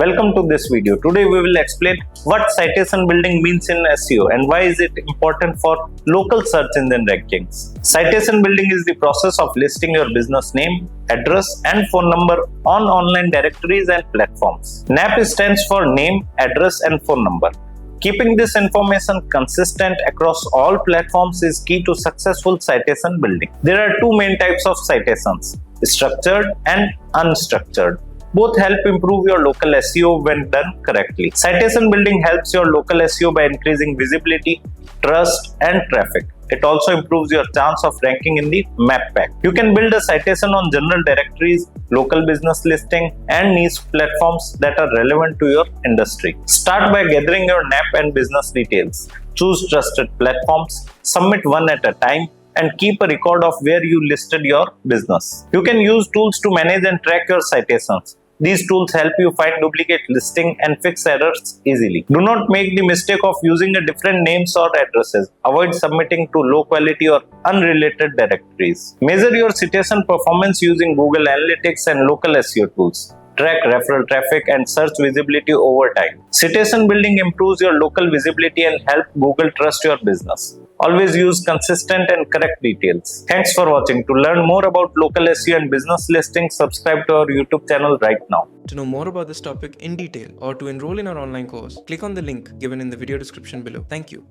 Welcome to this video. Today we will explain what citation building means in SEO and why is it important for local search engine rankings. Citation building is the process of listing your business name, address and phone number on online directories and platforms. NAP stands for name, address and phone number. Keeping this information consistent across all platforms is key to successful citation building. There are two main types of citations, structured and unstructured. Both help improve your local SEO when done correctly. Citation building helps your local SEO by increasing visibility, trust, and traffic. It also improves your chance of ranking in the map pack. You can build a citation on general directories, local business listing, and niche platforms that are relevant to your industry. Start by gathering your NAP and business details. Choose trusted platforms, submit one at a time, and keep a record of where you listed your business. You can use tools to manage and track your citations. These tools help you find duplicate listing and fix errors easily. Do not make the mistake of using a different names or addresses. Avoid submitting to low quality or unrelated directories. Measure your citation performance using Google Analytics and local SEO tools. Track referral traffic and search visibility over time. Citation building improves your local visibility and help Google trust your business. Always use consistent and correct details. Thanks for watching. To learn more about local SEO and business listings, subscribe to our YouTube channel right now. To know more about this topic in detail or to enroll in our online course, click on the link given in the video description below. Thank you.